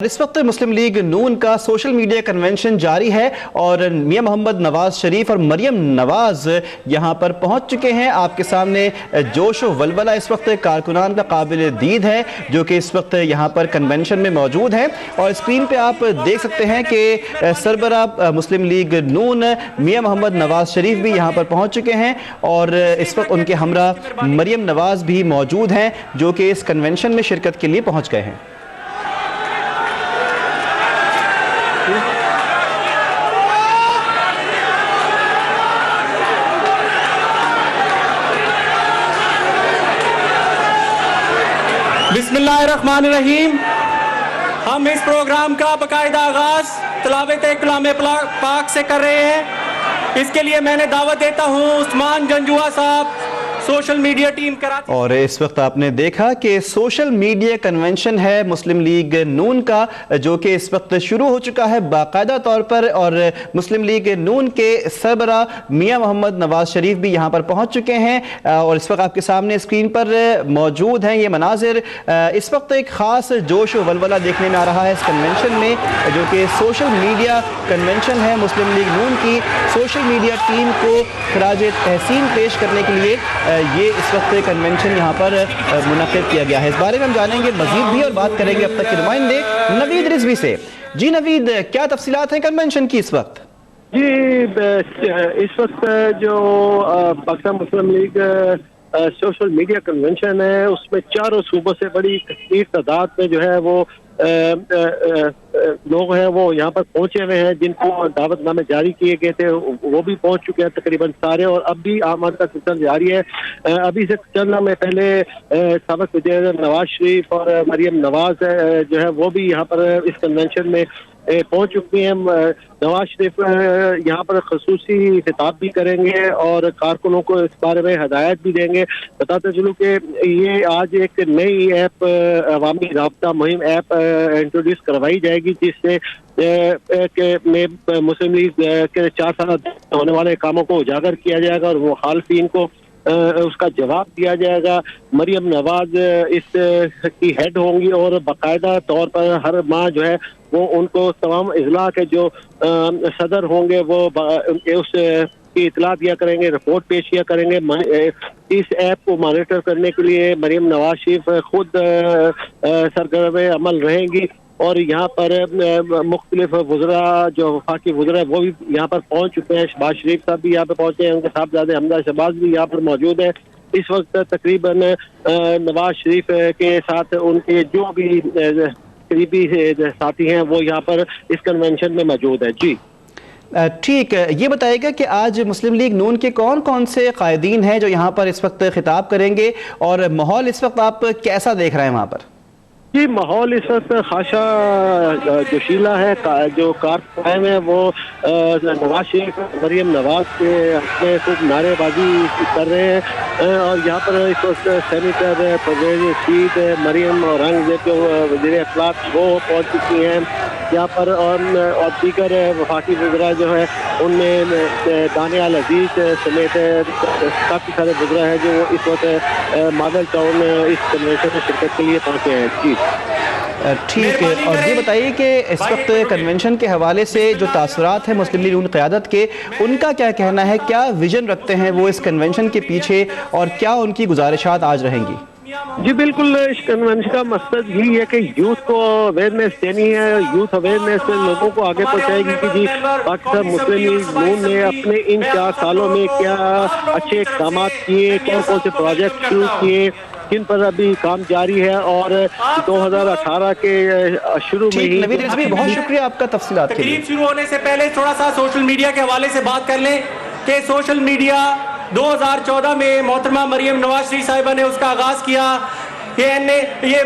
इस वक्त मुस्लिम लीग नून का सोशल मीडिया कन्वेंशन जारी है और मियां मोहम्मद नवाज शरीफ और मरियम नवाज यहां पर पहुंच चुके हैं। आपके सामने जोश व वलवला इस वक्त कारकुनान का काबिल दीद है जो कि इस वक्त यहां पर कन्वेंशन में मौजूद हैं और स्क्रीन पे आप देख सकते हैं कि सरबराह मुस्लिम लीग नून मियां मोहम्मद नवाज शरीफ भी यहां पर पहुंच चुके हैं और इस वक्त उनके हमरा मरियम नवाज भी मौजूद हैं जो कि इस कन्वेंशन में शिरकत के लिए पहुँच गए हैं। बिस्मिल्लाहिर्रहमानिर्रहीम। हम इस प्रोग्राम का बाकायदा आगाज तिलावत कलाम पाक से कर रहे हैं। इसके लिए मैंने दावत देता हूँ उस्मान जंजुआ साहब, सोशल मीडिया टीम कराची। और इस वक्त आपने देखा कि सोशल मीडिया कन्वेंशन है मुस्लिम लीग नून का जो कि इस वक्त शुरू हो चुका है बाकायदा तौर पर और मुस्लिम लीग नून के सरबराह मियां मोहम्मद नवाज शरीफ भी यहां पर पहुंच चुके हैं और इस वक्त आपके सामने स्क्रीन पर मौजूद हैं ये मनाजिर। इस वक्त एक ख़ास जोश व वलवला देखने में आ रहा है इस कन्वेंशन में जो कि सोशल मीडिया कन्वेंशन है मुस्लिम लीग नून की। सोशल मीडिया टीम को खराज तहसीन पेश करने के लिए ये इस वक्त कन्वेंशन यहाँ पर मुनक़िद किया गया है। इस बारे में हम जानेंगे मजीद भी और बात करेंगे अब तक के नुमाइंदे नवीद रिजवी से। जी नवीद, क्या तफसीलात हैं कन्वेंशन की इस वक्त? जी, इस वक्त जो पाकिस्तान मुस्लिम लीग सोशल मीडिया कन्वेंशन है उसमें चारों सूबों से बड़ी कसीर तादाद में जो है वो लोग हैं वो यहाँ पर पहुंचे हुए हैं जिनको दावतनामे जारी किए गए थे वो भी पहुंच चुके हैं तकरीबन सारे और अब भी आमद का सिलसिला जारी है। अभी से चंद लम्हे पहले साबिक़ वज़ीर नवाज शरीफ और मरियम नवाज जो है वो भी यहाँ पर इस कन्वेंशन में पहुंच चुकी हैं। नवाज शरीफ यहाँ पर खसूसी खिताब भी करेंगे और कारकुनों को इस बारे में हदायत भी देंगे। बताते चलूँ कि ये आज एक नई ऐप अवामी राब्ता मुहिम ऐप इंट्रोड्यूस करवाई जाएगी जिससे मुस्लिम लीग के 4 साल होने वाले कामों को उजागर किया जाएगा और मुखालफिन को उसका जवाब दिया जाएगा। मरियम नवाज इस की हेड होंगी और बाकायदा तौर पर हर माह जो है वो उनको तमाम इजला के जो सदर होंगे वो उस की इतला दिया करेंगे, रिपोर्ट पेश किया करेंगे। इस ऐप को मॉनिटर करने के लिए मरियम नवाज शरीफ खुद सरगर्म अमल रहेंगी और यहाँ पर मुख्तलिफ वज़रा जो वफाकी वज़रा वो भी यहाँ पर पहुँच चुके हैं। शहबाज शरीफ साहब भी यहाँ पर पहुँचे हैं, उनके साहबजादे हमजा शहबाज भी यहाँ पर मौजूद है। इस वक्त तकरीबन नवाज शरीफ के साथ उनके जो भी करीबी साथी हैं वो यहाँ पर इस कन्वेंशन में मौजूद है। जी ठीक है, ये बताइएगा कि आज मुस्लिम लीग नून के कौन कौन से कायदीन हैं जो यहाँ पर इस वक्त खिताब करेंगे और माहौल इस वक्त आप कैसा देख रहे हैं वहाँ पर? जी, माहौल इस वक्त खासा जोशीला है। जो कारकुन है वो नवाज शरीफ मरियम नवाज के अपने खूब नारेबाजी कर रहे हैं और यहाँ पर इस वक्त सेनेटर परवेज रशीद, मरियम औरंगजेब जो वज़ीर अखलाक वो पहुँच चुकी हैं यहाँ पर और दीगर वफाकी वज़रा जो है उनमें दानिया अल अजीज समेत काफ़ी सारे वज़रा हैं जो इस वक्त मॉडल टाउन इस कन्वेंशन में शिरकत के लिए पहुँचे हैं। जी ठीक है, और ये बताइए कि इस वक्त कन्वेंशन के हवाले से जो तासुरात हैं मुस्लिम लीग नून क़यादत के उनका क्या कहना है, क्या विजन रखते हैं वो इस कन्वेंशन के पीछे और क्या उनकी गुजारिशात आज रहेंगी? जी बिल्कुल, इस कन्वेंशन का मकसद यही है कि यूथ को अवेयरनेस देनी है। यूथ अवेयरनेस से लोगों को आगे पहुंचाएगी कि जी पाकिस्तान मुस्लिम लीग नून ने अपने इन 4 सालों में क्या अच्छे इक़दाम किए, कौन कौन से प्रोजेक्ट शुरू किए, किन पर अभी काम जारी है और 2018 के शुरू में ही। नवीद रिजवी, बहुत शुक्रिया आपका तफसीलात के लिए। शुरू होने से पहले थोड़ा सा सोशल मीडिया के हवाले से बात कर लें कि सोशल मीडिया 2014 में मोहतरमा मरियम नवाज शरीफ साहिबा ने उसका आगाज किया। ये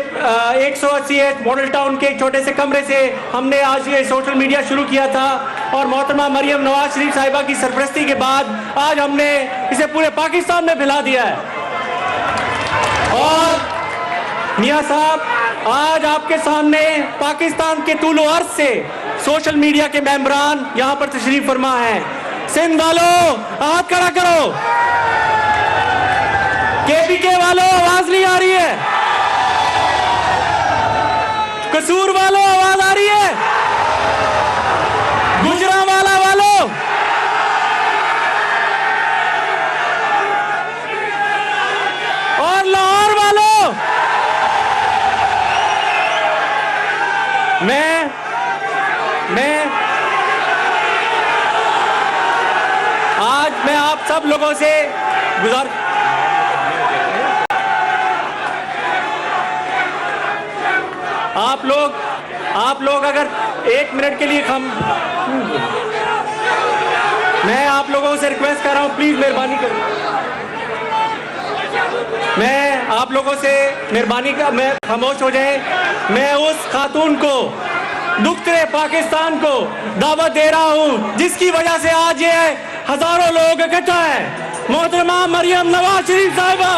180 मॉडल टाउन के एक छोटे से कमरे से हमने आज ये सोशल मीडिया शुरू किया था और मोहतरमा मरियम नवाज शरीफ साहिबा की सरपरस्ती के बाद आज हमने इसे पूरे पाकिस्तान में फैला दिया है। और मियां साहब, आज आपके सामने पाकिस्तान के तूलो अर्ज से सोशल मीडिया के मेंबरान यहाँ पर तशरीफ फरमा है। सिंध वालों हाथ खड़ा करो, केपीके वालों आवाज नहीं आ रही है। कसूर वालों आवाज आ रही है? गुजरांवाला वालों, और लाहौर वालों, मैं आप सब लोगों से आप लोग अगर 1 मिनट के लिए मैं आप लोगों से रिक्वेस्ट कर रहा हूं, प्लीज मेहरबानी करो, मैं आप लोगों से मैं खामोश हो जाए। मैं उस खातून को, दुख्तरे पाकिस्तान को दावत दे रहा हूं जिसकी वजह से आज ये हजारों लोग इकट्ठा है, मोहतरमा मरियम नवाज शरीफ साहिबा।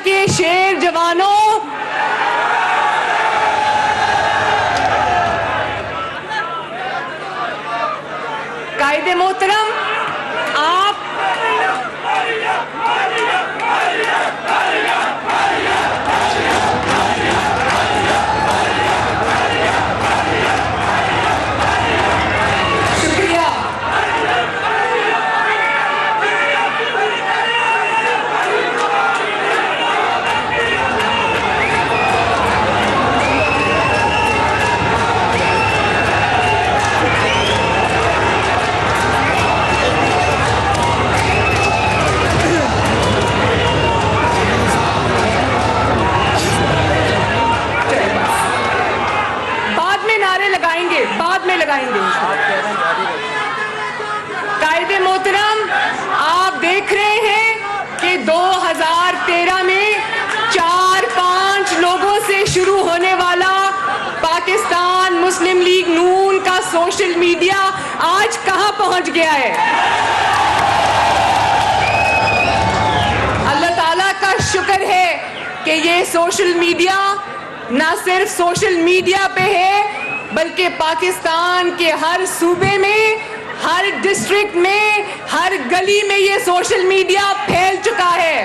के शेर जवानों, कायदे मोहतरम, आप शुक्रिया। बाद में लगाएंगे। कायदे मोहतरम, आप देख रहे हैं कि 2013 में 4-5 लोगों से शुरू होने वाला पाकिस्तान मुस्लिम लीग नून का सोशल मीडिया आज कहां पहुंच गया है। अल्लाह ताला का शुक्र है कि ये सोशल मीडिया ना सिर्फ सोशल मीडिया पे है, बल्कि पाकिस्तान के हर सूबे में, हर डिस्ट्रिक्ट में, हर गली में ये सोशल मीडिया फैल चुका है।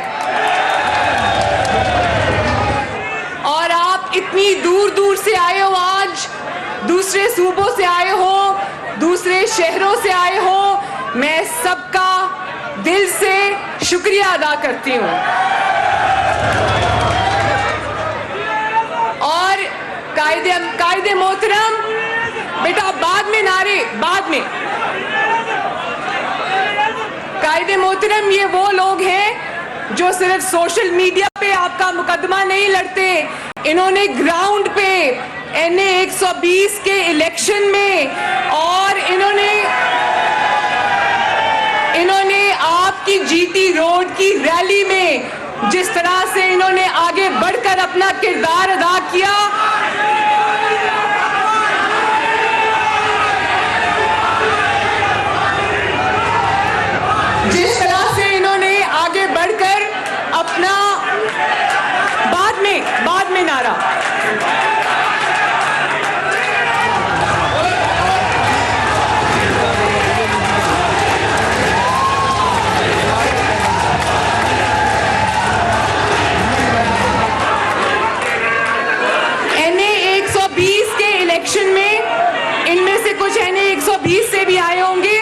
और आप इतनी दूर दूर से आए हो, आज दूसरे सूबों से आए हो, दूसरे शहरों से आए हो, मैं सबका दिल से शुक्रिया अदा करती हूँ। और कायदे मोहतरम, बेटा बाद में नारे, बाद में। कायदे मोहतरम, ये वो लोग हैं जो सिर्फ सोशल मीडिया पे आपका मुकदमा नहीं लड़ते, इन्होंने ग्राउंड पे NA 120 के इलेक्शन में और इन्होंने आपकी GT रोड की रैली में जिस तरह से इन्होंने आगे बढ़कर अपना किरदार अदा किया, जिस तरह से इन्होंने आगे बढ़कर अपना बाद में नारा, NA 120 के इलेक्शन में इनमें से कुछ NA 120 से भी आए होंगे।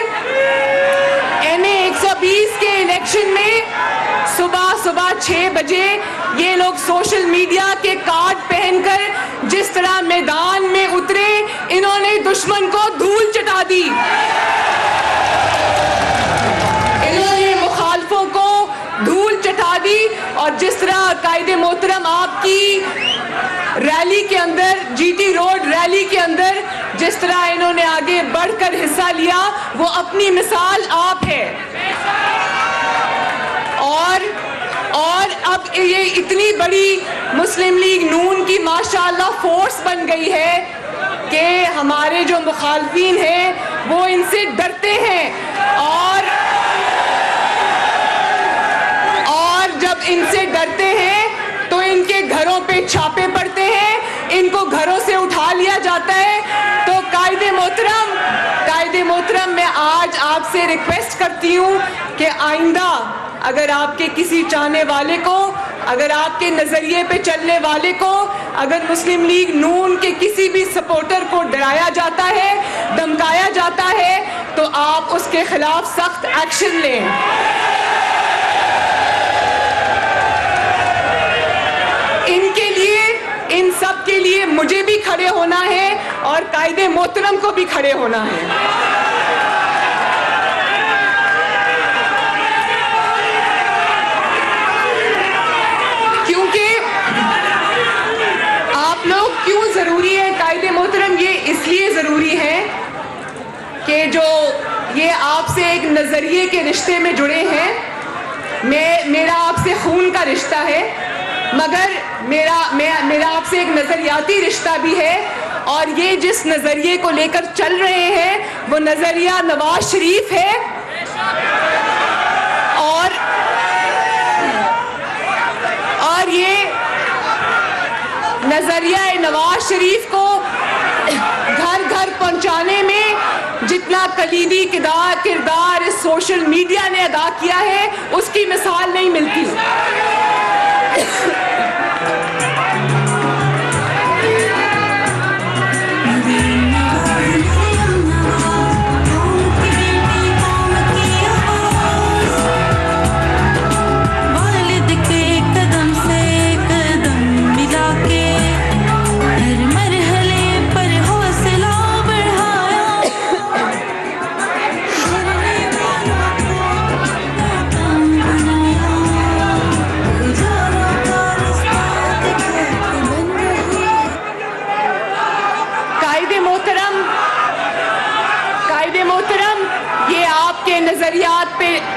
NA 120 के इलेक्शन में सुबह 6 बजे ये लोग सोशल मीडिया के कार्ड पहनकर जिस तरह मैदान में उतरे, इन्होंने दुश्मन को धूल चटा दी, इन्होंने मुखालफों को धूल चटा दी। और जिस तरह कायदे मोहतरम आपकी रैली के अंदर, GT रोड रैली के अंदर जिस तरह इन्होंने आगे बढ़कर हिस्सा लिया, वो अपनी मिसाल आप है। और अब ये इतनी बड़ी मुस्लिम लीग नून की माशाअल्लाह फोर्स बन गई है कि हमारे जो मुखालफीन हैं वो इनसे डरते हैं और जब इनसे डरते हैं तो इनके घरों पे छापे पड़ते हैं, इनको घरों से उठा लिया जाता है। तो कायदे मोहतरम मैं आज आपसे रिक्वेस्ट करती हूँ कि आइंदा अगर आपके किसी चाहने वाले को, अगर आपके नजरिए पे चलने वाले को, अगर मुस्लिम लीग नून के किसी भी सपोर्टर को डराया जाता है, धमकाया जाता है, तो आप उसके खिलाफ सख्त एक्शन लें। इनके लिए, इन सब के लिए मुझे भी खड़े होना है और कायदे मोहतरम को भी खड़े होना है। क्योंकि आप लोग क्यों जरूरी है कायदे मोहतरम, ये इसलिए जरूरी है कि जो ये आपसे एक नजरिए के रिश्ते में जुड़े हैं, मेरा आपसे खून का रिश्ता है, मगर मेरा आपसे एक नजरियाती रिश्ता भी है। और ये जिस नजरिए को लेकर चल रहे हैं वो नजरिया नवाज शरीफ है और ये नजरिया नवाज शरीफ को घर घर पहुंचाने में जितना कलीदी किरदार इस सोशल मीडिया ने अदा किया है उसकी मिसाल नहीं मिलती।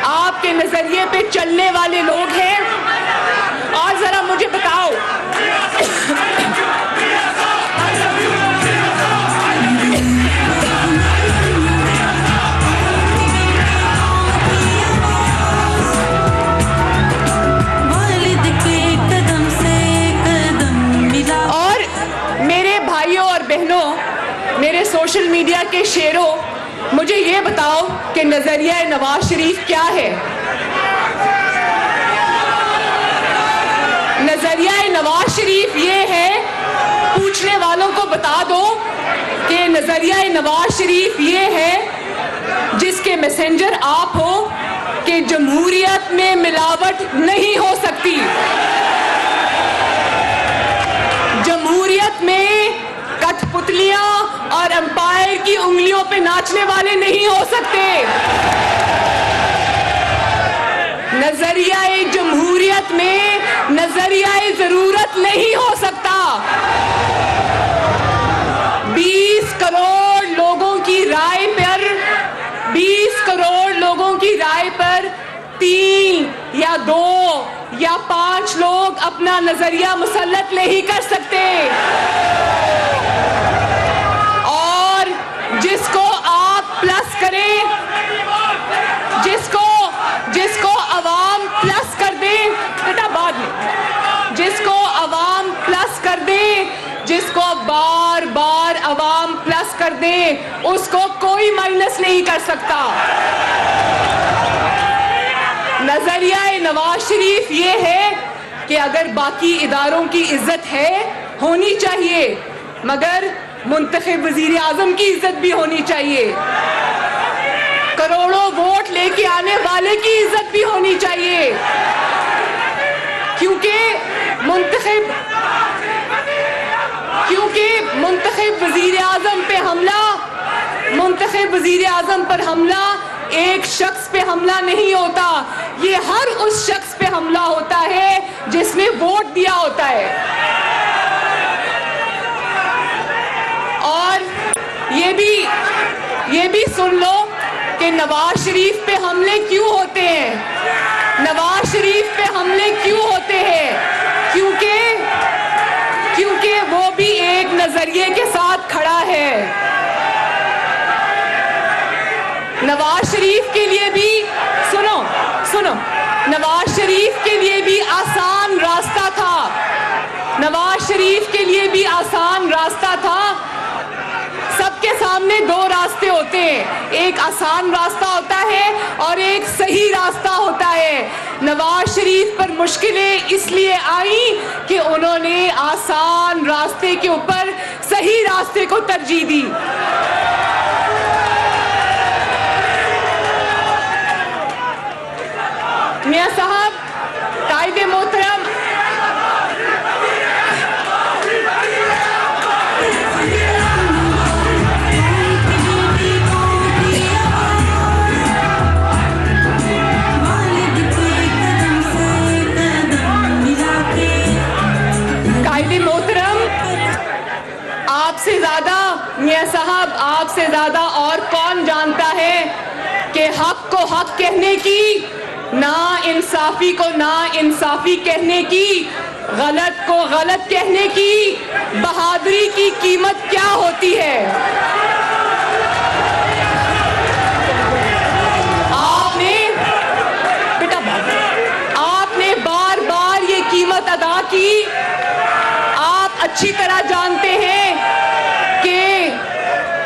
आपके नजरिए पे चलने वाले लोग हैं। और जरा मुझे बताओ, और मेरे भाइयों और बहनों, मेरे सोशल मीडिया के शेरों, मुझे ये बताओ कि नजरिया नवाज शरीफ क्या है? नजरिया नवाज शरीफ ये है, पूछने वालों को बता दो कि नजरिया नवाज शरीफ ये है जिसके मैसेंजर आप हो कि जमहूरियत में मिलावट नहीं हो सकती, जमहूरियत में कठपुतलियां और अंपायर की उंगलियों पे नाचने वाले नहीं हो सकते, नजरिया जमहूरियत में नजरिया जरूरत नहीं हो सकता। 20 करोड़ लोगों की राय पर 20 करोड़ लोगों की राय पर 3 या 2 या 5 लोग अपना नजरिया मुसल्लत नहीं कर सकते। और जिसको आप प्लस करें, जिसको अवाम प्लस कर दे, बेटा बाद में, जिसको अवाम प्लस कर दे, जिसको बार बार अवाम प्लस कर दे, उसको कोई माइनस नहीं कर सकता। नजरिया नवाज शरीफ ये है कि अगर बाकी इदारों की इज्जत है, होनी चाहिए, मगर मुंतखब वजीर आजम की इज्जत भी होनी चाहिए, करोड़ों वोट लेके आने वाले की इज्जत भी होनी चाहिए, क्योंकि मुंतखब वजीर आजम पे हमला, मुंतखब वजीर आजम पर हमला एक शख्स पे हमला नहीं होता, ये हर उस शख्स पे हमला होता है जिसने वोट दिया होता है। और ये भी सुन लो कि नवाज शरीफ पे हमले क्यों होते हैं। नवाज शरीफ पे हमले क्यों होते हैं? क्योंकि वो भी एक नजरिए के साथ खड़ा है। नवाज शरीफ के लिए भी सुनो, नवाज शरीफ के लिए भी आसान रास्ता था। नवाज शरीफ के लिए भी आसान रास्ता था। सबके सामने दो रास्ते होते हैं, एक आसान रास्ता होता है और एक सही रास्ता होता है। नवाज शरीफ पर मुश्किलें इसलिए आई कि उन्होंने आसान रास्ते के ऊपर सही रास्ते को तरजीह दी। मियां साहब, कायदे मोहतरम, आपसे ज्यादा मियां साहब, आपसे ज्यादा और कौन जानता है कि हक को हक कहने की, ना इंसाफी को ना इंसाफी कहने की, गलत को गलत कहने की बहादुरी की कीमत क्या होती है? आपने बार बार ये कीमत अदा की। आप अच्छी तरह जानते हैं कि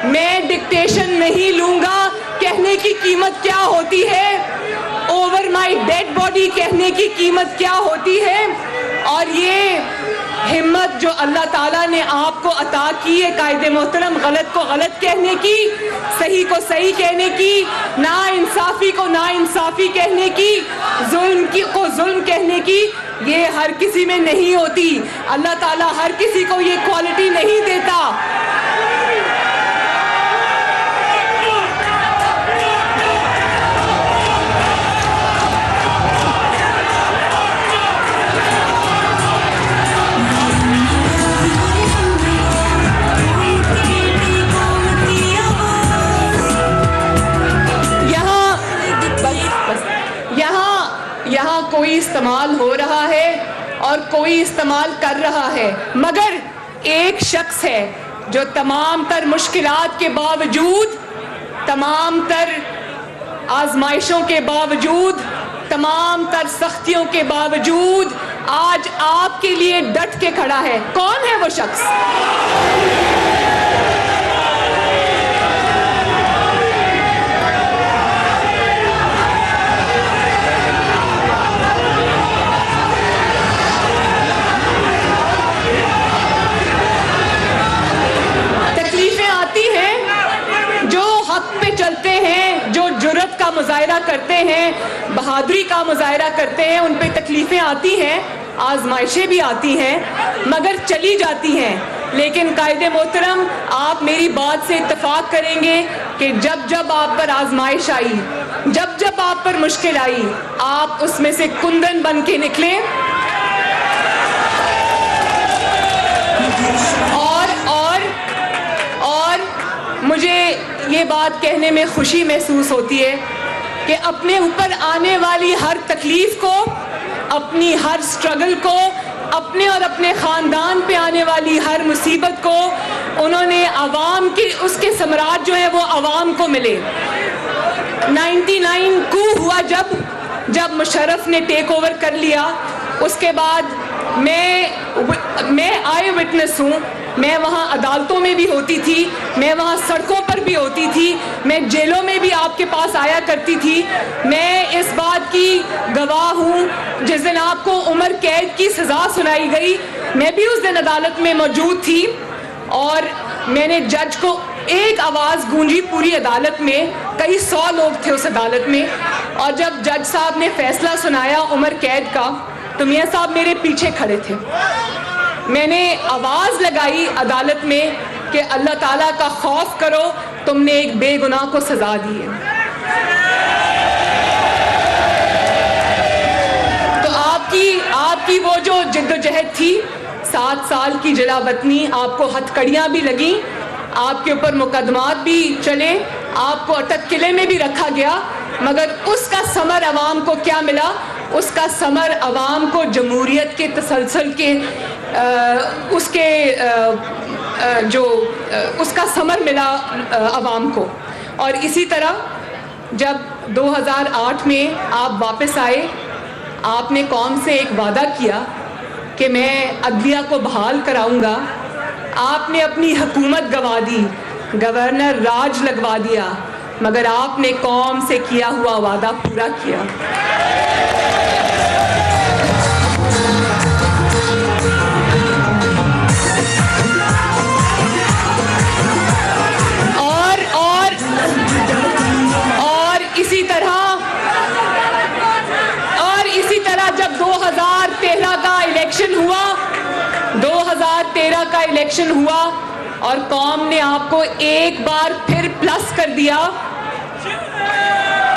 मैं डिक्टेशन नहीं लूंगा कहने की कीमत क्या होती है, ओवर माय डेड बॉडी कहने की कीमत क्या होती है। और ये हिम्मत जो अल्लाह ताला ने आपको अता की है कायदे मोहतरम, गलत को गलत कहने की, सही को सही कहने की, ना इंसाफी को ना इंसाफी कहने की, जुल्म को जुल्म कहने की, ये हर किसी में नहीं होती। अल्लाह ताला हर किसी को ये क्वालिटी नहीं देता। यहाँ कोई इस्तेमाल हो रहा है और कोई इस्तेमाल कर रहा है, मगर एक शख्स है जो तमाम तर मुश्किलात के बावजूद, तमाम तर आजमाइशों के बावजूद, तमाम तर सख्तियों के बावजूद आज आपके लिए डट के खड़ा है। कौन है वो शख्स? चलते हैं, जो जुर्रत का मुजाहिरा करते हैं, बहादुरी का मुजाहिरा करते हैं, उन पे तकलीफें आती हैं, आजमाइशें भी आती हैं, मगर चली जाती हैं। लेकिन कायदे मोहतरम, आप मेरी बात से इत्तेफाक करेंगे कि जब जब आप पर आजमाइश आई, जब जब आप पर मुश्किल आई, आप उसमें से कुंदन बन के निकले। और मुझे ये बात कहने में खुशी महसूस होती है कि अपने ऊपर आने वाली हर तकलीफ को, अपनी हर स्ट्रगल को, अपने और अपने ख़ानदान पे आने वाली हर मुसीबत को उन्होंने आवाम के, उसके समराट जो है वो आवाम को मिले। 99 कू हुआ जब मुशर्रफ ने टेक ओवर कर लिया, उसके बाद मैं आई विटनेस हूँ। मैं वहाँ अदालतों में भी होती थी, मैं वहाँ सड़कों पर भी होती थी, मैं जेलों में भी आपके पास आया करती थी। मैं इस बात की गवाह हूँ जिस दिन आपको उम्र कैद की सज़ा सुनाई गई, मैं भी उस दिन अदालत में मौजूद थी और मैंने जज को एक आवाज़ गूंजी पूरी अदालत में, कई 100 लोग थे उस अदालत में, और जब जज साहब ने फैसला सुनाया उम्र कैद का, तो मियाँ साहब मेरे पीछे खड़े थे। मैंने आवाज़ लगाई अदालत में कि अल्लाह ताला का खौफ करो, तुमने एक बेगुनाह को सज़ा दी है। तो आपकी वो जो जिद्दोजहद थी, 7 साल की जलावतनी, आपको हथकड़ियाँ भी लगी, आपके ऊपर मुकदमात भी चले, आपको अटक किले में भी रखा गया, मगर उसका समर अवाम को क्या मिला? उसका समर अवाम को जमहूरियत के तसलसल के उसका समर मिला अवाम को। और इसी तरह जब 2008 में आप वापस आए, आपने कौम से एक वादा किया कि मैं अदलिया को बहाल कराऊंगा। आपने अपनी हुकूमत गंवा दी, गवर्नर राज लगवा दिया, मगर आपने कौम से किया हुआ वादा पूरा किया। इसी तरह जब 2013 का इलेक्शन हुआ, 2013 का इलेक्शन हुआ और कौम ने आपको एक बार फिर प्लस कर दिया,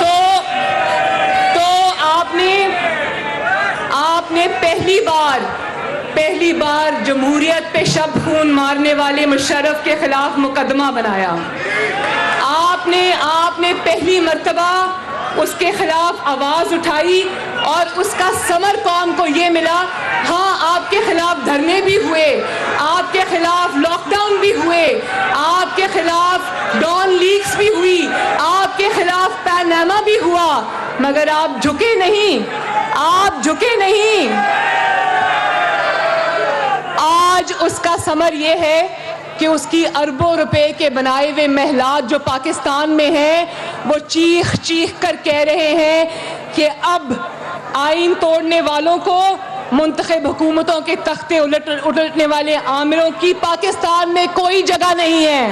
तो आपने पहली बार जमहूरियत पे शब खून मारने वाले मुशर्रफ के खिलाफ मुकदमा बनाया। आपने पहली मर्तबा उसके खिलाफ आवाज उठाई और उसका समर कौम को ये मिला। हाँ, आपके खिलाफ धरने भी हुए, आपके खिलाफ लॉकडाउन भी हुए, आपके खिलाफ डॉन लीक्स भी हुई, आपके खिलाफ पैनामा भी हुआ, मगर आप झुके नहीं। आज उसका समर ये है कि उसकी अरबों रुपए के बनाए हुए महलात जो पाकिस्तान में हैं, वो चीख चीख कर कह रहे हैं कि अब आइन तोड़ने वालों को, मुंतखब हुकूमतों के तख्ते उलटने वाले आमिरों की पाकिस्तान में कोई जगह नहीं है।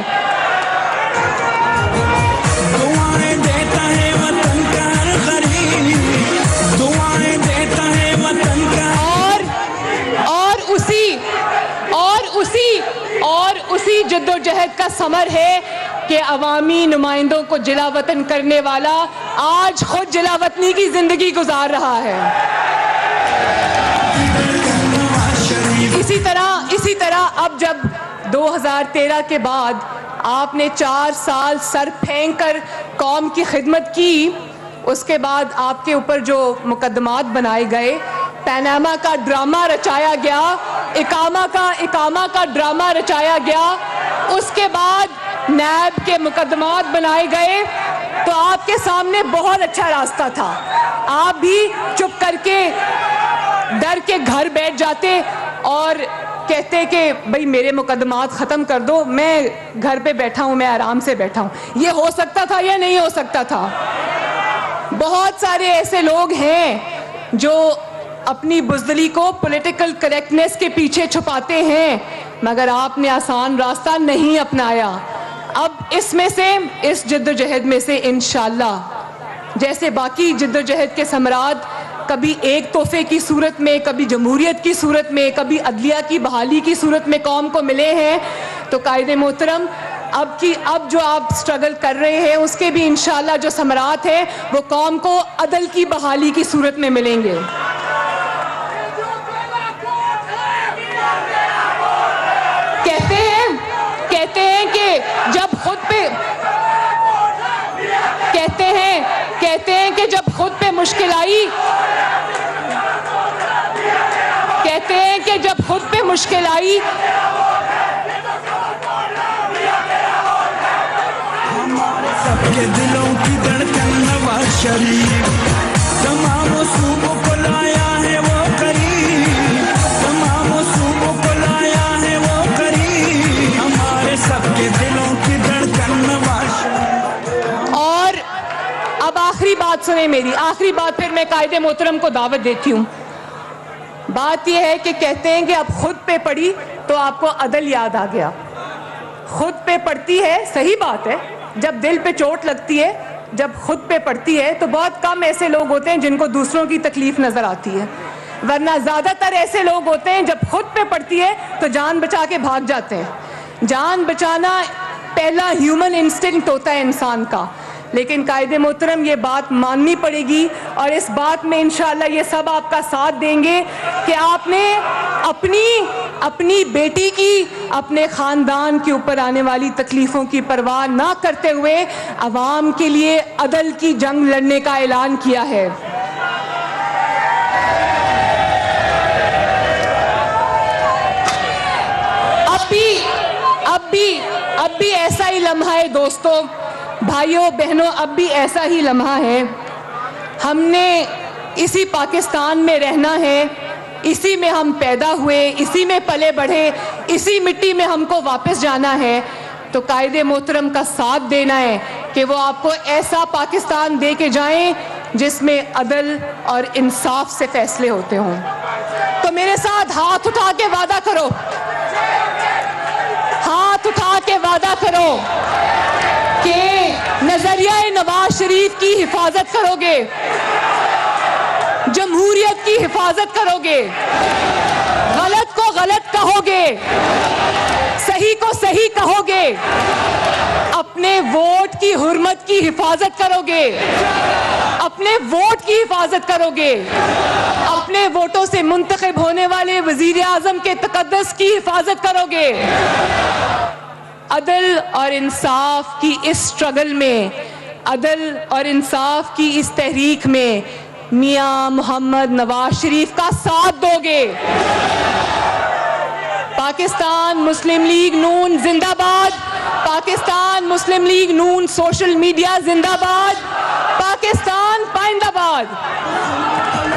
और उसी जद्दोजहद का समर है कि अवामी नुमाइंदों को जिला वतन करने वाला आज खुद जिला वतनी की जिंदगी गुजार रहा है। इसी तरह अब जब 2013 के बाद आपने 4 साल सर फेंक कर कौम की खिदमत की, उसके बाद आपके ऊपर जो मुकदमात बनाए गए, पैनामा का ड्रामा रचाया गया, इकामा का ड्रामा रचाया गया, उसके बाद नैब के मुकदमात बनाए गए, तो आपके सामने बहुत अच्छा रास्ता था। आप भी चुप करके डर के घर बैठ जाते और कहते कि भाई मेरे मुकदमात ख़त्म कर दो, मैं घर पे बैठा हूँ, मैं आराम से बैठा हूँ। ये हो सकता था या नहीं हो सकता था? बहुत सारे ऐसे लोग हैं जो अपनी बुज़दिली को पॉलिटिकल करेक्टनेस के पीछे छुपाते हैं, मगर आपने आसान रास्ता नहीं अपनाया। अब इसमें से, इस जद्दोजहद में से इंशाअल्लाह जैसे बाकी जद्दोजहद के समराद कभी एक तोहफे की सूरत में, कभी जमहूरियत की सूरत में, कभी अदलिया की बहाली की सूरत में कौम को मिले हैं, तो कायदे मोहतरम अब जो आप स्ट्रगल कर रहे हैं उसके भी इंशाअल्लाह जो समरात हैं वो कौम को अदल की बहाली की सूरत में मिलेंगे। कहते हैं कि जब खुद पे कहते हैं कि जब खुद पे मुश्किल आई, कहते हैं कि जब खुद पे मुश्किल आई सबके दिलों की धड़कन नवाज शरीफ, तमाम सूबों को लाया है वो करीब, तमाम सूबों को लाया है वो करीब, हमारे सबके दिलों की धड़कन नवाज शरीफ। और अब आखिरी बात सुने मेरी, आखिरी बात, फिर मैं कायदे मोहतरम को दावत देती हूँ। बात यह है कि कहते हैं कि अब खुद पे पड़ी तो आपको अदल याद आ गया। खुद पे पड़ती है, सही बात है, जब दिल पे चोट लगती है, जब खुद पे पड़ती है तो बहुत कम ऐसे लोग होते हैं जिनको दूसरों की तकलीफ नजर आती है, वरना ज्यादातर ऐसे लोग होते हैं जब खुद पे पड़ती है तो जान बचा के भाग जाते हैं। जान बचाना पहला ह्यूमन इंस्टिंक्ट होता है इंसान का, लेकिन कायदे मोहतरम ये बात माननी पड़ेगी और इस बात में इंशाअल्लाह ये सब आपका साथ देंगे कि आपने अपनी बेटी की, अपने ख़ानदान के ऊपर आने वाली तकलीफ़ों की परवाह ना करते हुए अवाम के लिए अदल की जंग लड़ने का ऐलान किया है। भी ऐसा ही लम्हा है दोस्तों, भाइयों बहनों, अब भी ऐसा ही लम्हा है। हमने इसी पाकिस्तान में रहना है, इसी में हम पैदा हुए, इसी में पले बढ़े, इसी मिट्टी में हमको वापस जाना है। तो कायदे मोहतरम का साथ देना है कि वो आपको ऐसा पाकिस्तान दे के जाएं जिसमें अदल और इंसाफ से फैसले होते हों। तो मेरे साथ हाथ उठा के वादा करो, हाथ उठा के वादा करो कि नजरिया नवाज शरीफ की हिफाजत करोगे, जमहूरियत की हिफाजत करोगे, गलत को गलत कहोगे, सही को सही कहोगे, अपने वोट की हुर्मत की हिफाजत करोगे, अपने वोट की हिफाजत करोगे, अपने वोटों से मुंतखब होने वाले वजीर आजम के तकद्दुस की हिफाजत करोगे। अदल और इंसाफ की इस स्ट्रगल में, अदल और इंसाफ की इस तहरीक में मियां मोहम्मद नवाज शरीफ का साथ दोगे। पाकिस्तान मुस्लिम लीग नून जिंदाबाद, पाकिस्तान मुस्लिम लीग नून सोशल मीडिया जिंदाबाद, पाकिस्तान पाइंदाबाद।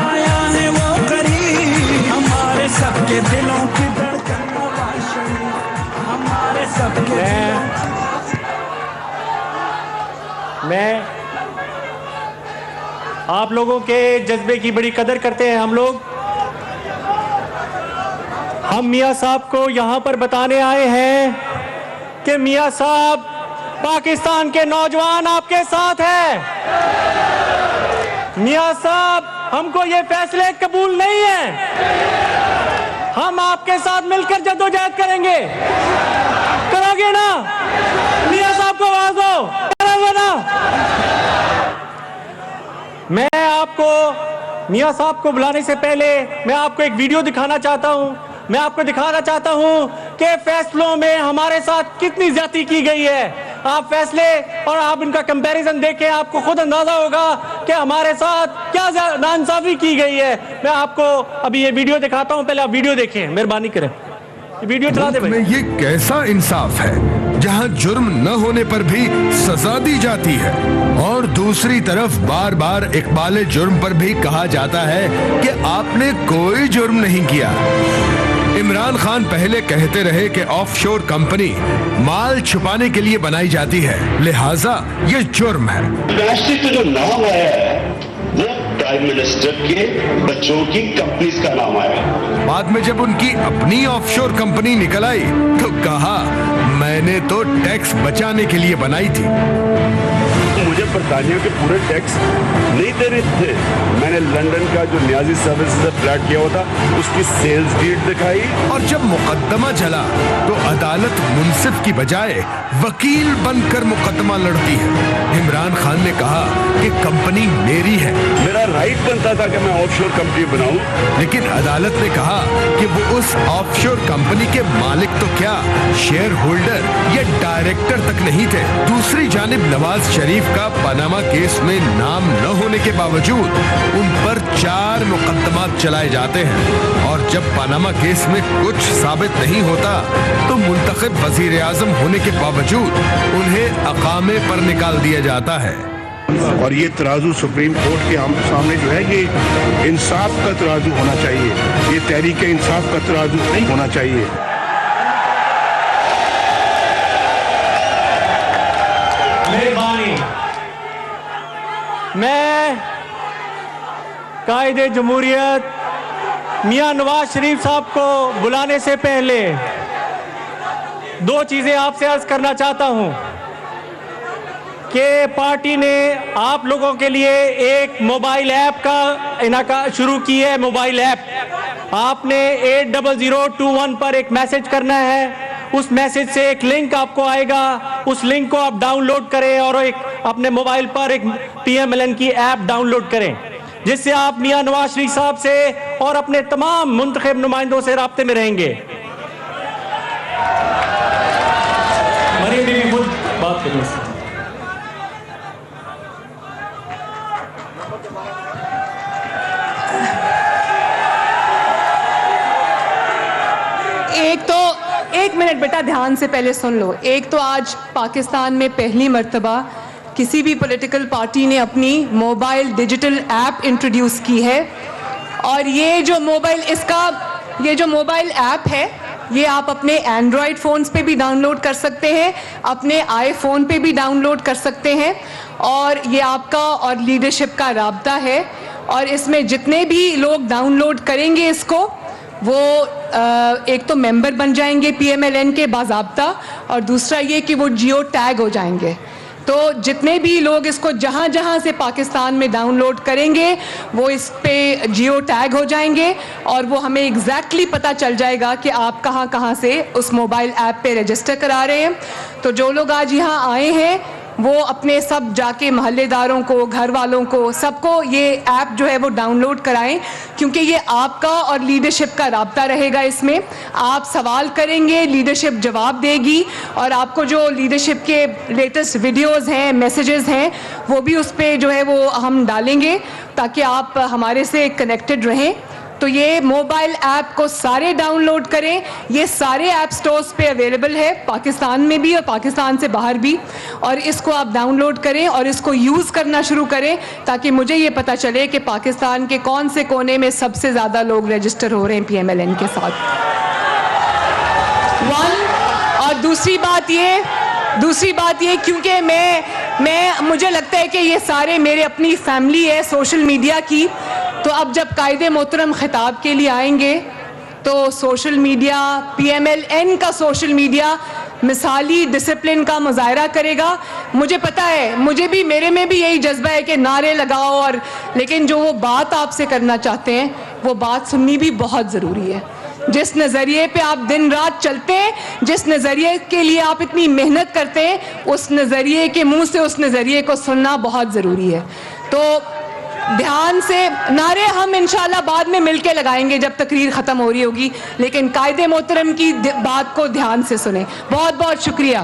आया है वो करीब, हमारे सबके दिलों की धड़कन नवाज शरीफ, हमारे सबके मैं आप लोगों के जज्बे की बड़ी कदर करते हैं। हम मियां साहब को यहां पर बताने आए हैं कि मियां साहब, पाकिस्तान के नौजवान आपके साथ हैं। मियां साहब, हमको ये फैसले कबूल नहीं है, हम आपके साथ मिलकर जद्दोजहद करेंगे। करोगे ना? मियां साहब को आवाज दो, करोगे ना? मैं आपको मियां साहब को बुलाने से पहले मैं आपको एक वीडियो दिखाना चाहता हूं। मैं आपको दिखाना चाहता हूं कि फैसलों में हमारे साथ कितनी ज्यादती की गई है। आप फैसले और आप इनका कंपैरिजन देखें, आपको खुद अंदाजा होगा कि हमारे साथ क्या नाइंसाफी की गई है। मैं आपको अभी ये वीडियो दिखाता हूं, पहले आप वीडियो देखें, मेहरबानी करें। वीडियो चला दे भाई। ये कैसा इंसाफ है जहां जुर्म न होने पर भी सजा दी जाती है, और दूसरी तरफ बार बार इकबाल जुर्म पर भी कहा जाता है कि आपने कोई जुर्म नहीं किया। इमरान खान पहले कहते रहे कि ऑफशोर कंपनी माल छुपाने के लिए बनाई जाती है, लिहाजा ये जुर्म है। राष्ट्रीय का जो नाम आया है वो प्राइम मिनिस्टर के बच्चों की कंपनीज का नाम आया। बाद में जब उनकी अपनी ऑफशोर कंपनी निकल आई तो कहा मैंने तो टैक्स बचाने के लिए बनाई थी। मुझे बरतानिया के पूरे टैक्स नहीं देने थे। मैंने लंदन का जो न्याजी सर्विसेज से फ्लैट किया हुआ था उसकी सेल्स डीड दिखाई। और जब मुकदमा चला तो अदालत मुंसिफ की बजाय वकील बनकर मुकदमा लड़ती है। इमरान खान ने कहा कि कंपनी मेरी है, मेरा राइट बनता था कि मैं ऑफशोर कंपनी बनाऊं, लेकिन अदालत ने कहा कि वो उस ऑफशोर कंपनी के मालिक तो क्या, शेयर होल्डर या डायरेक्टर तक नहीं थे। दूसरी जानिब नवाज शरीफ का पनामा केस में नाम न होने के बावजूद उन पर 4 मुकदमात चलाए जाते हैं, और जब पनामा केस में कुछ साबित नहीं होता तो मुंतखब वजीर आजम होने के बावजूद उन्हें अकामे पर निकाल दिया जाता है। और ये तराजू सुप्रीम कोर्ट के हम सामने जो है ये इंसाफ का तराजू होना चाहिए, ये तहरीक इंसाफ का तराजू नहीं होना चाहिए। मेहरबानी। मैं कायदे जमहूरियत मियां नवाज शरीफ साहब को बुलाने से पहले 2 चीजें आपसे अर्ज करना चाहता हूं कि पार्टी ने आप लोगों के लिए एक मोबाइल ऐप का इनाका शुरू की है। मोबाइल ऐप आपने 80021 पर एक मैसेज करना है। उस मैसेज से एक लिंक आपको आएगा, उस लिंक को आप डाउनलोड करें और एक अपने मोबाइल पर एक PMLN की ऐप डाउनलोड करें, जिससे आप मियां नवाज शरीफ साहब से और अपने तमाम मुंतखब नुमाइंदों से राब्ते में रहेंगे। मरीम बीबी खुद बात करिए। मिनट बेटा ध्यान से पहले सुन लो। एक तो आज पाकिस्तान में पहली मर्तबा किसी भी पॉलिटिकल पार्टी ने अपनी मोबाइल डिजिटल ऐप इंट्रोड्यूस की है, और ये जो मोबाइल ऐप है ये आप अपने एंड्रॉयड फ़ोन्स पे भी डाउनलोड कर सकते हैं, अपने आईफोन पे भी डाउनलोड कर सकते हैं, और ये आपका और लीडरशिप का राब्ता है। और इसमें जितने भी लोग डाउनलोड करेंगे इसको, वो एक तो मेंबर बन जाएंगे PMLN के बाज़ाब्ता, और दूसरा ये कि वो जियो टैग हो जाएंगे। तो जितने भी लोग इसको जहाँ जहाँ से पाकिस्तान में डाउनलोड करेंगे वो इस पे जियो टैग हो जाएंगे, और वो हमें एग्जैक्टली पता चल जाएगा कि आप कहाँ कहाँ से उस मोबाइल ऐप पे रजिस्टर करा रहे हैं। तो जो लोग आज यहाँ आए हैं वो अपने सब जाके मोहल्लेदारों को, घर वालों को, सबको ये ऐप जो है वो डाउनलोड कराएं, क्योंकि ये आपका और लीडरशिप का राब्ता रहेगा। इसमें आप सवाल करेंगे, लीडरशिप जवाब देगी, और आपको जो लीडरशिप के लेटेस्ट वीडियोस हैं, मैसेजेस हैं, वो भी उस पर जो है वो हम डालेंगे ताकि आप हमारे से कनेक्टेड रहें। तो ये मोबाइल ऐप को सारे डाउनलोड करें। ये सारे ऐप स्टोर्स पे अवेलेबल है, पाकिस्तान में भी और पाकिस्तान से बाहर भी, और इसको आप डाउनलोड करें और इसको यूज़ करना शुरू करें ताकि मुझे ये पता चले कि पाकिस्तान के कौन से कोने में सबसे ज़्यादा लोग रजिस्टर हो रहे हैं PMLN के साथ। और दूसरी बात ये क्योंकि मुझे लगता है कि ये सारे मेरे अपनी फैमिली है सोशल मीडिया की, तो अब जब कायदे मोहतरम खिताब के लिए आएंगे तो सोशल मीडिया, PMLN का सोशल मीडिया मिसाली डिसिप्लिन का मुजाहरा करेगा। मुझे पता है, मेरे में भी यही जज्बा है कि नारे लगाओ, और लेकिन जो वो बात आपसे करना चाहते हैं वो बात सुननी भी बहुत ज़रूरी है। जिस नज़रिए पे आप दिन रात चलते हैं, जिस नज़रिए के लिए आप इतनी मेहनत करते हैं, उस नज़रिए के मुंह से उस नज़रिए को सुनना बहुत ज़रूरी है। तो ध्यान से नारे हम इंशाल्लाह बाद में मिलके लगाएंगे जब तकरीर ख़त्म हो रही होगी, लेकिन कायदे मोहतरम की बात को ध्यान से सुने। बहुत बहुत शुक्रिया।